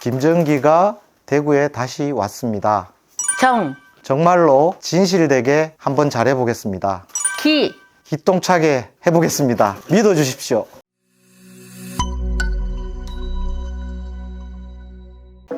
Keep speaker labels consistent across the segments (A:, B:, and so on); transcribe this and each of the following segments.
A: 김정기가 대구에 다시 왔습니다.
B: 정,
A: 정말로 진실되게 한번 잘해보겠습니다.
B: 기,
A: 기똥차게 해보겠습니다. 믿어주십시오.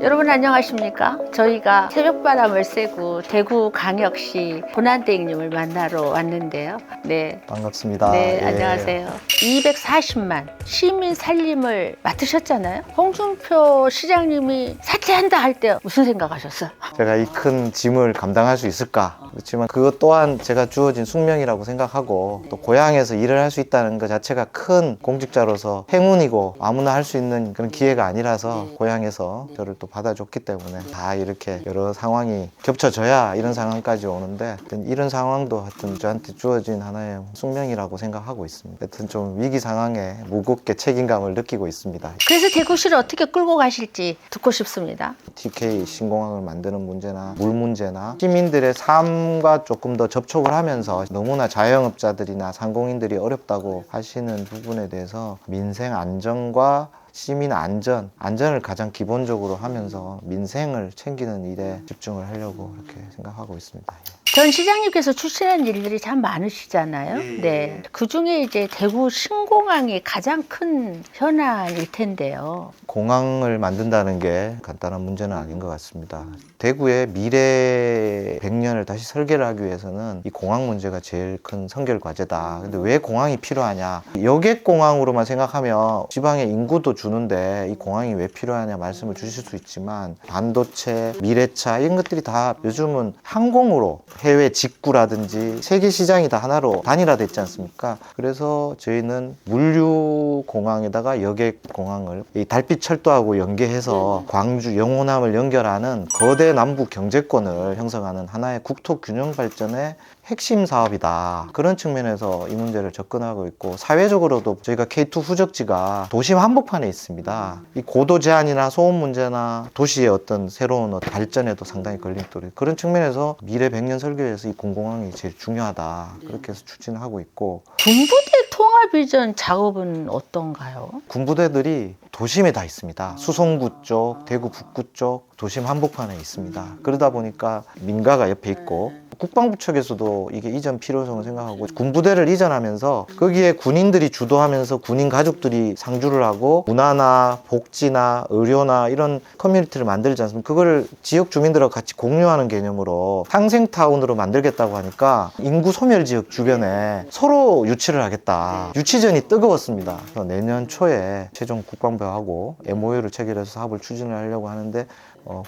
B: 여러분 안녕하십니까? 저희가 새벽바람을 쐬고 대구광역시 고난대행님을 만나러 왔는데요. 네.
A: 반갑습니다.
B: 네,
A: 예.
B: 안녕하세요. 240만 시민 살림을 맡으셨잖아요. 홍준표 시장님이 사퇴한다 할 때 무슨 생각하셨어요?
A: 제가 이 큰 짐을 감당할 수 있을까? 그렇지만 그것 또한 제가 주어진 숙명이라고 생각하고 또 고향에서 일을 할 수 있다는 것 자체가 큰 공직자로서 행운이고 아무나 할 수 있는 그런 기회가 아니라서 고향에서 저를 또 받아줬기 때문에 다 이렇게 여러 상황이 겹쳐져야 이런 상황까지 오는데 이런 상황도 하여튼 저한테 주어진 하나의 숙명이라고 생각하고 있습니다. 하여튼 좀 위기 상황에 무겁게 책임감을 느끼고 있습니다.
B: 그래서 대구시를 어떻게 끌고 가실지 듣고 싶습니다.
A: TK 신공항을 만드는 문제나 물 문제나 시민들의 삶과 조금 더 접촉을 하면서 너무나 자영업자들이나 상공인들이 어렵다고 하시는 부분에 대해서 민생 안정과 시민 안전을 가장 기본적으로 하면서 민생을 챙기는 일에 집중을 하려고 이렇게 생각하고 있습니다.
B: 전 시장님께서 추진한 일들이 참 많으시잖아요. 네. 그 중에 이제 대구 신공항이 가장 큰 현안일 텐데요.
A: 공항을 만든다는 게 간단한 문제는 아닌 것 같습니다. 대구의 미래 100년을 다시 설계를 하기 위해서는 이 공항 문제가 제일 큰 선결 과제다. 근데 왜 공항이 필요하냐? 여객공항으로만 생각하면 지방의 인구도 주는데 이 공항이 왜 필요하냐 말씀을 주실 수 있지만 반도체, 미래차 이런 것들이 다 요즘은 항공으로 해외 직구라든지 세계 시장이 다 하나로 단일화됐지 않습니까? 그래서 저희는 물류공항에다가 여객공항을 이 달빛 철도하고 연계해서 광주, 영호남을 연결하는 거대 남북 경제권을 형성하는 하나의 국토 균형 발전의 핵심 사업이다. 그런 측면에서 이 문제를 접근하고 있고 사회적으로도 저희가 K2 후적지가 도심 한복판에 있습니다. 이 고도 제한이나 소음 문제나 도시의 어떤 새로운 발전에도 상당히 걸림돌이 그런 측면에서 미래 100년 설계에서 이 공공항이 제일 중요하다. 그렇게 해서 추진하고 있고
B: 군부대 통합 이전 작업은 어떤가요?
A: 군부대들이 도심에 다 있습니다. 수성구 쪽, 대구 북구 쪽 도심 한복판에 있습니다. 그러다 보니까 민가가 옆에 있고 국방부 측에서도 이게 이전 필요성을 생각하고 군부대를 이전하면서 거기에 군인들이 주도하면서 군인 가족들이 상주를 하고 문화나 복지나 의료나 이런 커뮤니티를 만들지 않습니까? 그거를 지역 주민들하고 같이 공유하는 개념으로 상생타운으로 만들겠다고 하니까 인구 소멸 지역 주변에 서로 유치를 하겠다. 유치전이 뜨거웠습니다. 그래서 내년 초에 최종 국방부하고 MOU를 체결해서 사업을 추진을 하려고 하는데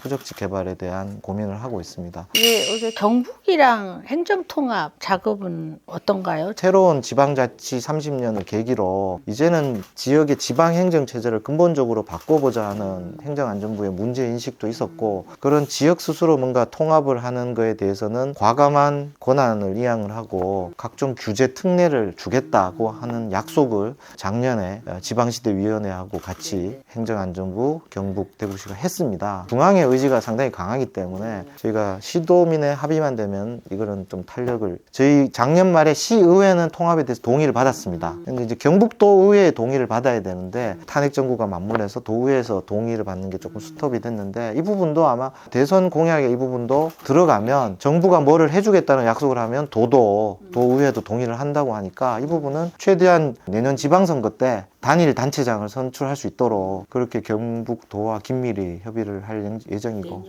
A: 후적지 개발에 대한 고민을 하고 있습니다.
B: 이게 경북이랑 행정통합 작업은 어떤가요?
A: 새로운 지방자치 30년을 계기로 이제는 지역의 지방행정체제를 근본적으로 바꿔보자 하는 행정안전부의 문제인식도 있었고 그런 지역 스스로 뭔가 통합을 하는 거에 대해서는 과감한 권한을 이양을 하고 각종 규제 특례를 주겠다고 하는 약속을 작년에 지방시대위원회하고 같이 행정안전부, 경북, 대구시가 했습니다. 중앙의 의지가 상당히 강하기 때문에 저희가 시도민의 합의만 되면 이거는 좀 탄력을 저희 작년 말에 시의회는 통합에 대해서 동의를 받았습니다. 근데 이제 경북도 의회의 동의를 받아야 되는데 탄핵 정부가 맞물려서 도의회에서 동의를 받는 게 조금 스톱이 됐는데 이 부분도 아마 대선 공약의 이 부분도 들어가면 정부가 뭐를 해주겠다는 약속을 하면 도의회도 동의를 한다고 하니까 이 부분은 최대한 내년 지방선거 때 단일 단체장을 선출할 수 있도록 그렇게 경북도와 긴밀히 협의를 할 예정이고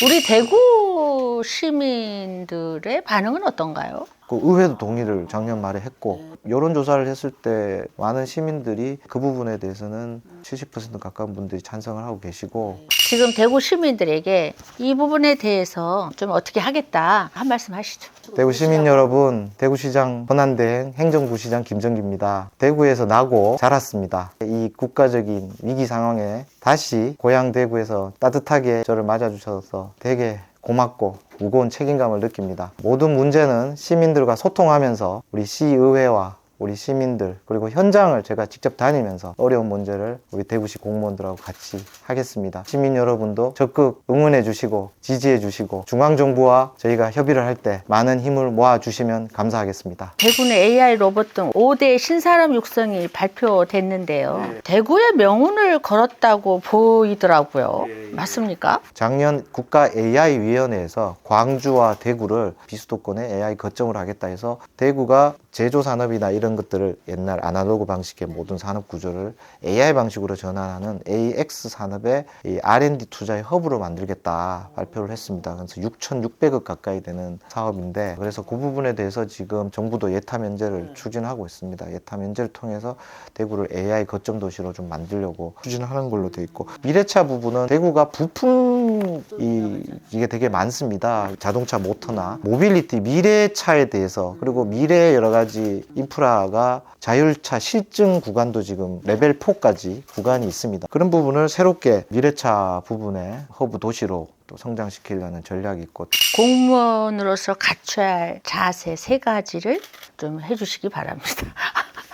B: 우리 대구 시민들의 반응은 어떤가요?
A: 그 의회도 동의를 작년 말에 했고 여론조사를 했을 때 많은 시민들이 그 부분에 대해서는 70% 가까운 분들이 찬성을 하고 계시고
B: 지금 대구 시민들에게 이 부분에 대해서 좀 어떻게 하겠다 한 말씀 하시죠.
A: 대구 시민 여러분, 대구시장 권한대행 행정부시장 김정기입니다. 대구에서 나고 자랐습니다. 이 국가적인 위기 상황에 다시 고향 대구에서 따뜻하게 저를 맞아주셔서 되게 고맙고 무거운 책임감을 느낍니다. 모든 문제는 시민들과 소통하면서 우리 시의회와 우리 시민들 그리고 현장을 제가 직접 다니면서 어려운 문제를 우리 대구시 공무원들하고 같이 하겠습니다. 시민 여러분도 적극 응원해 주시고 지지해 주시고 중앙정부와 저희가 협의를 할 때 많은 힘을 모아 주시면 감사하겠습니다.
B: 대구는 AI 로봇 등 5대 신산업 육성이 발표됐는데요. 대구의 명운을 걸었다고 보이더라고요. 맞습니까?
A: 작년 국가 AI위원회에서 광주와 대구를 비수도권의 AI 거점으로 하겠다 해서 대구가 제조 산업이나 이런 것들을 옛날 아날로그 방식의 모든 산업 구조를 AI 방식으로 전환하는 AX 산업의 이 R&D 투자의 허브로 만들겠다 발표를 했습니다. 그래서 6,600억 가까이 되는 사업인데 그래서 그 부분에 대해서 지금 정부도 예타 면제를 추진하고 있습니다. 예타 면제를 통해서 대구를 AI 거점 도시로 좀 만들려고 추진하는 걸로 돼 있고 미래차 부분은 대구가 부품이 이게 되게 많습니다. 자동차 모터나 모빌리티 미래차에 대해서 그리고 미래의 여러 가지 인프라가 자율차 실증 구간도 지금 레벨 4까지 구간이 있습니다. 그런 부분을 새롭게 미래차 부분의 허브 도시로 또 성장시키려는 전략이 있고
B: 공무원으로서 갖춰야 할 자세 3가지를 좀 해주시기 바랍니다.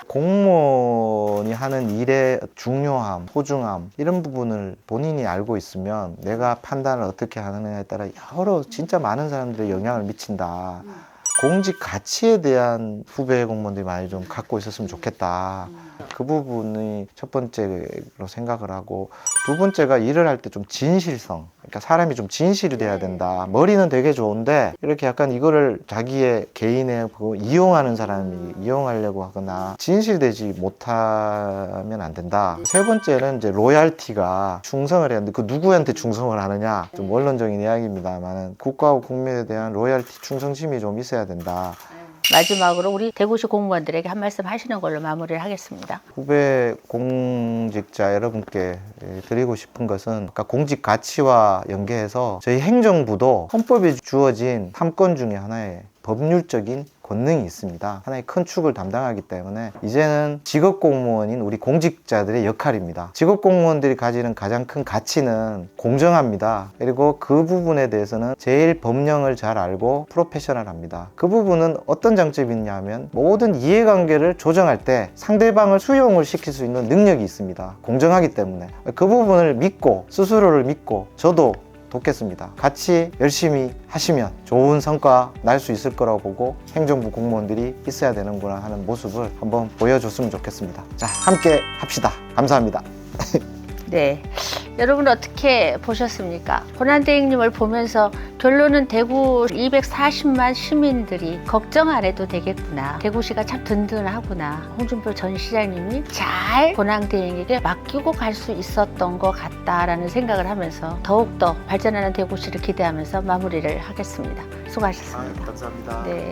A: 공무원이 하는 일의 중요함, 소중함 이런 부분을 본인이 알고 있으면 내가 판단을 어떻게 하느냐에 따라 여러 진짜 많은 사람들의 영향을 미친다. 공직 가치에 대한 후배 공무원들이 많이 좀 갖고 있었으면 좋겠다. 그 부분이 첫 번째로 생각을 하고 두 번째가 일을 할 때 좀 진실성. 그러니까 사람이 좀 진실이 돼야 된다. 머리는 되게 좋은데 이렇게 약간 이거를 자기의 개인의 이용하는 사람이 이용하려고 하거나 진실되지 못하면 안 된다. 세 번째는 이제 로얄티가 충성을 해야 하는데 그 누구한테 충성을 하느냐 좀 원론적인 이야기입니다만 국가와 국민에 대한 로얄티 충성심이 좀 있어야 된다.
B: 마지막으로 우리 대구시 공무원들에게 한 말씀 하시는 걸로 마무리를 하겠습니다.
A: 후배 공직자 여러분께 드리고 싶은 것은 아까 공직 가치와 연계해서 저희 행정부도 헌법에 주어진 3권 중에 하나의 법률적인 권능이 있습니다. 하나의 큰 축을 담당하기 때문에 이제는 직업공무원인 우리 공직자들의 역할입니다. 직업공무원들이 가지는 가장 큰 가치는 공정합니다. 그리고 그 부분에 대해서는 제일 법령을 잘 알고 프로페셔널합니다. 그 부분은 어떤 장점이 있냐면 모든 이해관계를 조정할 때 상대방을 수용을 시킬 수 있는 능력이 있습니다. 공정하기 때문에 그 부분을 믿고 스스로를 믿고 저도 돕겠습니다. 같이 열심히 하시면 좋은 성과 날 수 있을 거라고 보고 행정부 공무원들이 있어야 되는구나 하는 모습을 한번 보여줬으면 좋겠습니다. 자, 함께 합시다. 감사합니다.
B: 네, 여러분 어떻게 보셨습니까? 권한대행님을 보면서 결론은 대구 240만 시민들이 걱정 안 해도 되겠구나. 대구시가 참 든든하구나. 홍준표 전 시장님이 잘 권한대행에게 맡기고 갈 수 있었던 것 같다라는 생각을 하면서 더욱더 발전하는 대구시를 기대하면서 마무리를 하겠습니다. 수고하셨습니다.
A: 감사합니다.
B: 네.